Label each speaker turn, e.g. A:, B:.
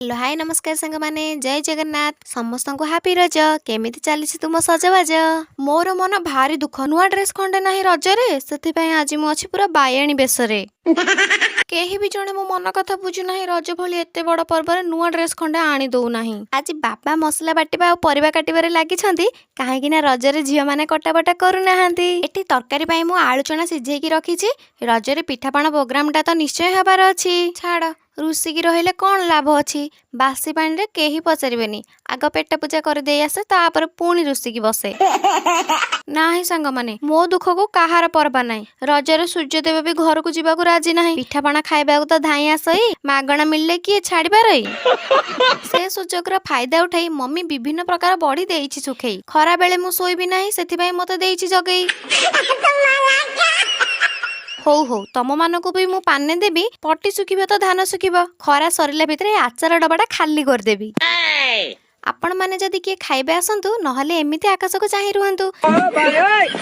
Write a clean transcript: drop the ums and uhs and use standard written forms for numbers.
A: Hello hi नमस्कार सांग माने जय जगन्नाथ समस्त को हापी रज केमिति चली तुम सजबाज मोर मन भारी दुख नुआ ड्रेस खंडे ना रजरे से आज मु अच्छी पूरा बायाणी बेसरे केही भी जणे मो मन कथा बुझु नाही रज भली एते बड़ पर्व नुआ ड्रेस खंडे आनी दउ नाही आज बाबा मसला बाटिबा आ परिबा काटिबारे लागिछंती काहेकि ना रजरे झियो माने कटाबटा करू नाहांती एठी तरकारी पई मु आलू चना सिझेकी रखिछि रजरे पिठापଣା प्रोग्रामटा तो निश्चय हेबार अछि छाड़ रुसिकी रहिले कौन लाभ अच्छी बासी पानी रे केही पचारिबेनी आग पेट पूजा कर दे आसे तापर पुणी रुसिकी बसे नाही सांग माने मो दुख को काहार परबा नाही रजरे सूर्यदेव भी घर को जीवा को राजी नाही पिठापଣା खाइबा तो धाई आसई मागणा मिलले किए छाड़ी पारई से सुजोगर फायदा उठाई मम्मी विभिन्न प्रकार बड़ी देइछि सुखेई खरा बेले मु सोइबी नाही सेथिबाई मते देइछि जगेई हौ हौ तम मानक भी मु पाने देबी पट्टी सुखिबे तो धान सुखिबो खरा सरिला भितरे आचार डबाटा खाली कर देबी आपण माने जदी किए खाइबे आसंतु नहले एमिति आकाश को चाहि रुहंतु।